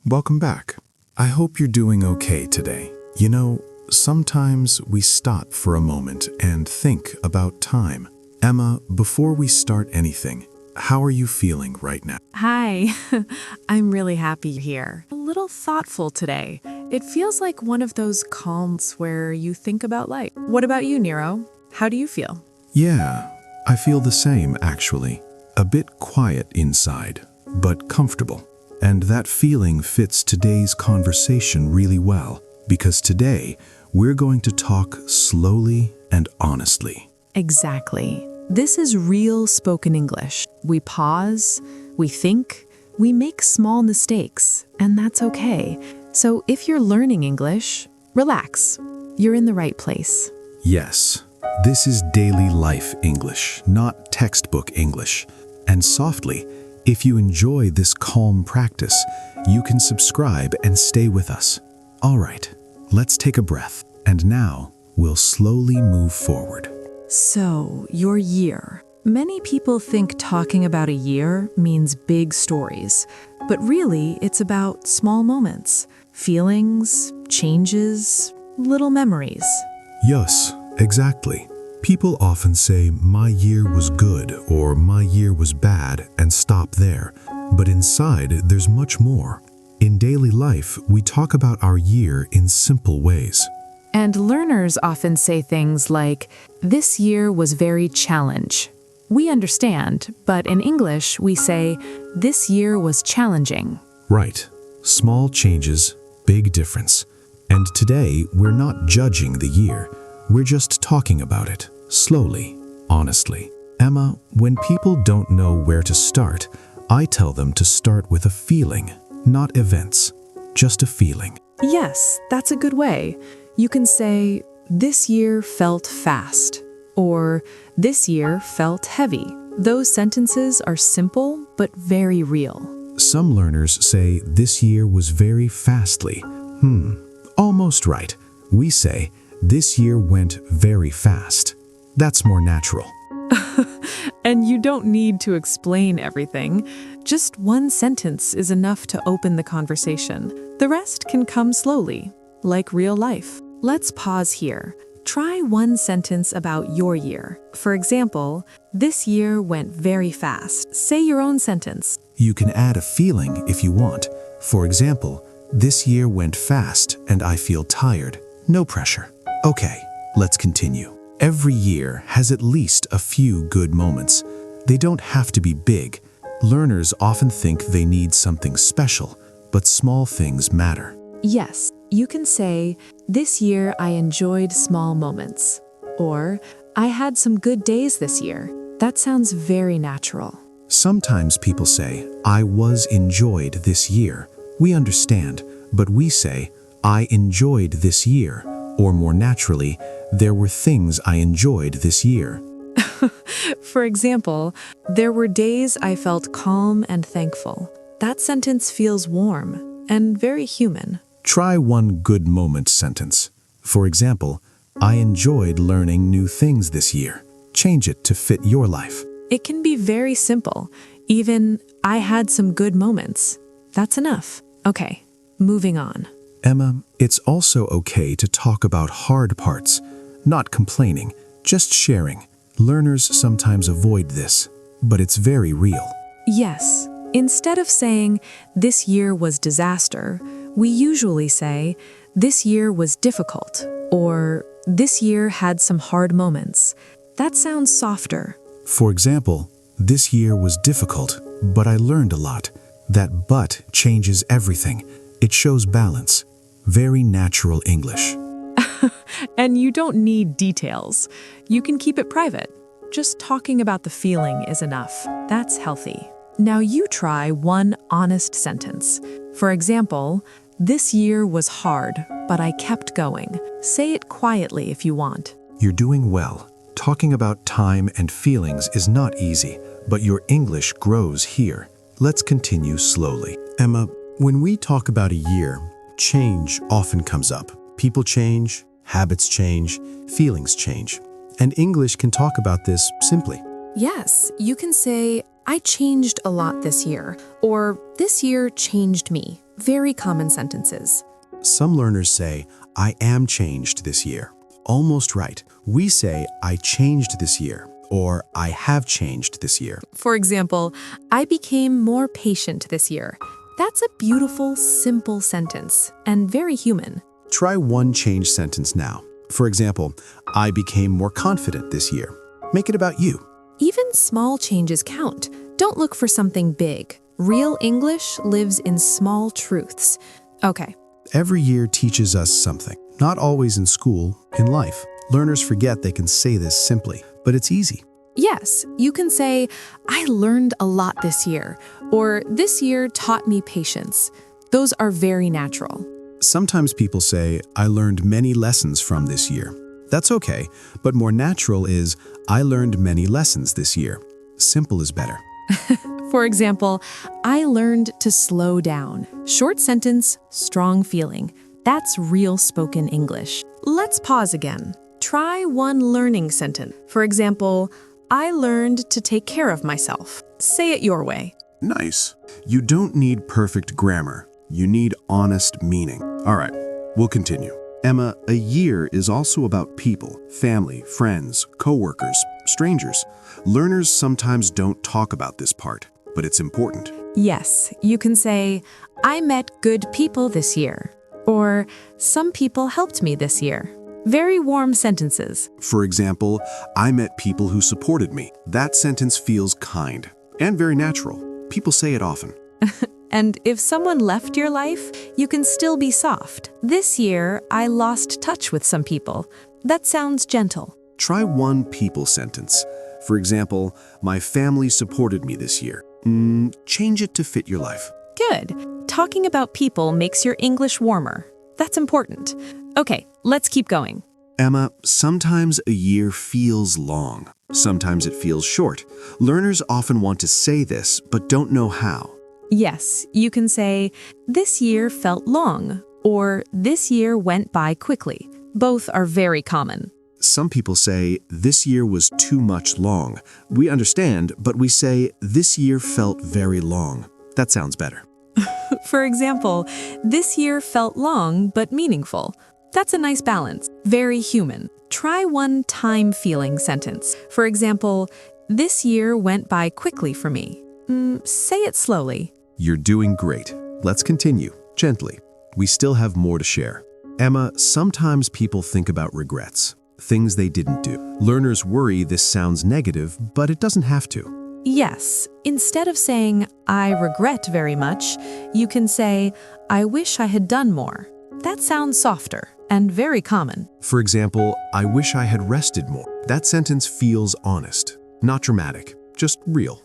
Welcome back. I hope you're doing okay today. You know, sometimes we stop for a moment and think about time. Emma, before we start anything, how are you feeling right now? Hi, I'm really happy here. A little thoughtful today. It feels like one of those calms where you think about life. What about you, Nero? How do you feel? Yeah, I feel the same actually. A bit quiet inside, but comfortable. And that feeling fits today's conversation really well, because today we're going to talk slowly and honestly. Exactly. This is real spoken English. We pause, we think, we make small mistakes, and that's okay. So if you're learning English, relax. You're in the right place. Yes, this is daily life English, not textbook English. And softly, if you enjoy this calm practice, you can subscribe and stay with us. All right, let's take a breath. And now, we'll slowly move forward. So, your year. Many people think talking about a year means big stories, but really it's about small moments, feelings, changes, little memories. Yes, exactly. People often say, my year was good or my year was bad and stop there. But inside, there's much more. In daily life, we talk about our year in simple ways. And learners often say things like, this year was very challenge. We understand, but in English we say, this year was challenging. Right. Small changes, big difference. And today, we're not judging the year. We're just talking about it, slowly, honestly. Emma, when people don't know where to start, I tell them to start with a feeling, not events, just a feeling. Yes, that's a good way. You can say, this year felt fast, or this year felt heavy. Those sentences are simple but very real. Some learners say, this year was very fastly. Almost right. We say, this year went very fast. That's more natural. And you don't need to explain everything. Just one sentence is enough to open the conversation. The rest can come slowly, like real life. Let's pause here. Try one sentence about your year. For example, this year went very fast. Say your own sentence. You can add a feeling if you want. For example, this year went fast and I feel tired. No pressure. Okay, let's continue. Every year has at least a few good moments. They don't have to be big. Learners often think they need something special, but small things matter. Yes, you can say, this year I enjoyed small moments. Or, I had some good days this year. That sounds very natural. Sometimes people say, I was enjoyed this year. We understand, but we say, I enjoyed this year. Or more naturally, there were things I enjoyed this year. For example, there were days I felt calm and thankful. That sentence feels warm and very human. Try one good moment sentence. For example, I enjoyed learning new things this year. Change it to fit your life. It can be very simple. Even, I had some good moments. That's enough. Okay, moving on. Emma, it's also okay to talk about hard parts. Not complaining, just sharing. Learners sometimes avoid this, but it's very real. Yes. Instead of saying, this year was disaster, we usually say, this year was difficult, or this year had some hard moments. That sounds softer. For example, this year was difficult, but I learned a lot. That but changes everything. It shows balance. Very natural English. And you don't need details. You can keep it private. Just talking about the feeling is enough. That's healthy. Now you try one honest sentence. For example, this year was hard, but I kept going. Say it quietly if you want. You're doing well. Talking about time and feelings is not easy, but your English grows here. Let's continue slowly. Emma, when we talk about a year, change often comes up. People change, habits change, feelings change. And English can talk about this simply. Yes, you can say, I changed a lot this year, or this year changed me. Very common sentences. Some learners say, I am changed this year. Almost right. We say, I changed this year, or I have changed this year. For example, I became more patient this year. That's a beautiful, simple sentence, and very human. Try one change sentence now. For example, I became more confident this year. Make it about you. Even small changes count. Don't look for something big. Real English lives in small truths. Okay. Every year teaches us something. Not always in school, in life. Learners forget they can say this simply, but it's easy. Yes, you can say, I learned a lot this year, or this year taught me patience. Those are very natural. Sometimes people say, I learned many lessons from this year. That's okay, but more natural is, I learned many lessons this year. Simple is better. For example, I learned to slow down. Short sentence, strong feeling. That's real spoken English. Let's pause again. Try one learning sentence. For example, I learned to take care of myself. Say it your way. Nice. You don't need perfect grammar. You need honest meaning. All right, we'll continue. Emma, a year is also about people, family, friends, coworkers, strangers. Learners sometimes don't talk about this part, but it's important. Yes, you can say, I met good people this year. Or, some people helped me this year. Very warm sentences. For example, I met people who supported me. That sentence feels kind and very natural. People say it often. And if someone left your life, you can still be soft. This year, I lost touch with some people. That sounds gentle. Try one people sentence. For example, my family supported me this year. Change it to fit your life. Good. Talking about people makes your English warmer. That's important. Okay, let's keep going. Emma, sometimes a year feels long. Sometimes it feels short. Learners often want to say this, but don't know how. Yes, you can say, this year felt long, or this year went by quickly. Both are very common. Some people say, this year was too much long. We understand, but we say, this year felt very long. That sounds better. For example, this year felt long but meaningful. That's a nice balance. Very human. Try one time-feeling sentence. For example, this year went by quickly for me. Say it slowly. You're doing great. Let's continue, gently. We still have more to share. Emma, sometimes people think about regrets, things they didn't do. Learners worry this sounds negative, but it doesn't have to. Yes, instead of saying, I regret very much, you can say, I wish I had done more. That sounds softer and very common. For example, I wish I had rested more. That sentence feels honest, not dramatic, just real.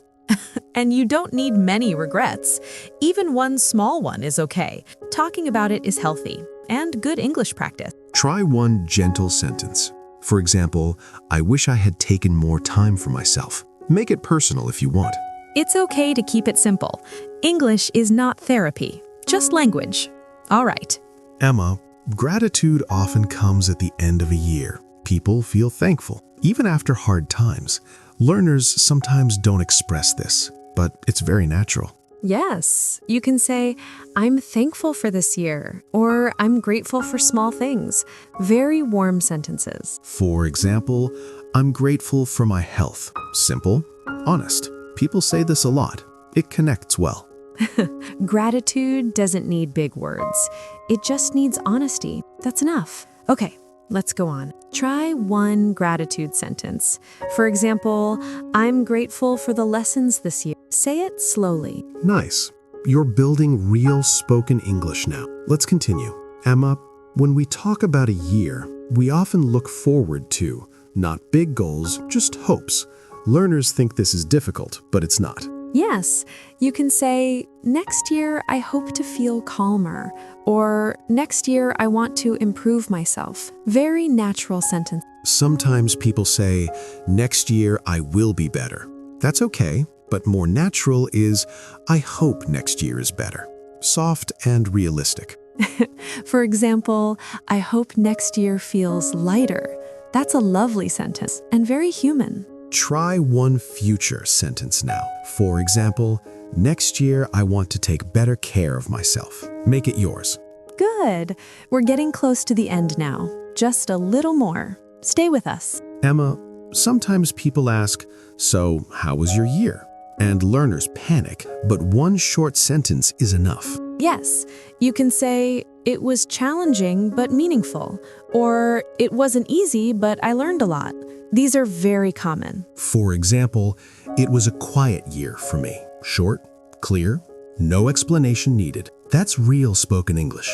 And you don't need many regrets. Even one small one is okay. Talking about it is healthy and good English practice. Try one gentle sentence. For example, I wish I had taken more time for myself. Make it personal if you want. It's okay to keep it simple. English is not therapy, just language. All right. Emma, gratitude often comes at the end of a year. People feel thankful, even after hard times. Learners sometimes don't express this, but it's very natural. Yes, you can say, I'm thankful for this year, or I'm grateful for small things. Very warm sentences. For example, I'm grateful for my health. Simple, honest. People say this a lot. It connects well. Gratitude doesn't need big words. It just needs honesty. That's enough. Okay, let's go on. Try one gratitude sentence. For example, I'm grateful for the lessons this year. Say it slowly. Nice. You're building real spoken English now. Let's continue. Emma, when we talk about a year, we often look forward to, not big goals, just hopes. Learners think this is difficult, but it's not. Yes, you can say, next year I hope to feel calmer, or next year I want to improve myself. Very natural sentence. Sometimes people say, next year I will be better. That's okay, but more natural is, I hope next year is better. Soft and realistic. For example, I hope next year feels lighter. That's a lovely sentence and very human. Try one future sentence now. For example, next year I want to take better care of myself. Make it yours. Good. We're getting close to the end now. Just a little more. Stay with us. Emma, sometimes people ask, so how was your year? And learners panic, but one short sentence is enough. Yes, you can say, it was challenging but meaningful, or it wasn't easy but I learned a lot. These are very common. For example, it was a quiet year for me. Short, clear, no explanation needed. That's real spoken English.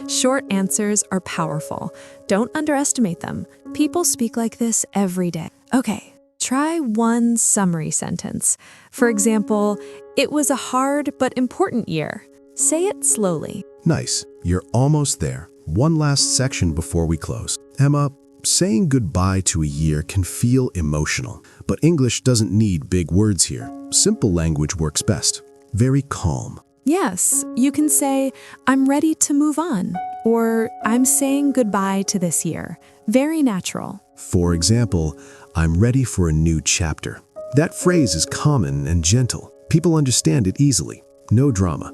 Short answers are powerful. Don't underestimate them. People speak like this every day. Okay, try one summary sentence. For example, it was a hard but important year. Say it slowly. Nice. You're almost there. One last section before we close. Emma, saying goodbye to a year can feel emotional, but English doesn't need big words here. Simple language works best. Very calm. Yes, you can say, I'm ready to move on, or I'm saying goodbye to this year. Very natural. For example, I'm ready for a new chapter. That phrase is common and gentle. People understand it easily. No drama.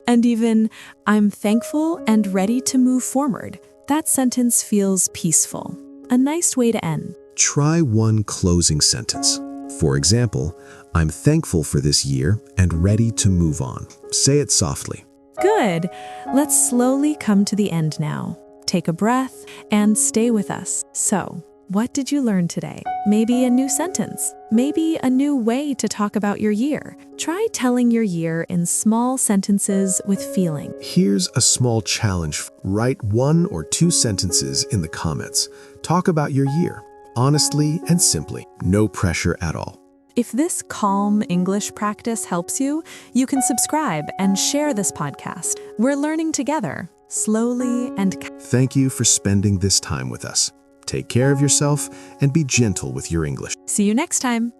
And even, I'm thankful and ready to move forward. That sentence feels peaceful. A nice way to end. Try one closing sentence. For example, I'm thankful for this year and ready to move on. Say it softly. Good. Let's slowly come to the end now. Take a breath and stay with us. So, what did you learn today? Maybe a new sentence. Maybe a new way to talk about your year. Try telling your year in small sentences with feeling. Here's a small challenge. Write 1 or 2 sentences in the comments. Talk about your year, honestly and simply. No pressure at all. If this calm English practice helps you, you can subscribe and share this podcast. We're learning together, slowly and... Thank you for spending this time with us. Take care of yourself and be gentle with your English. See you next time.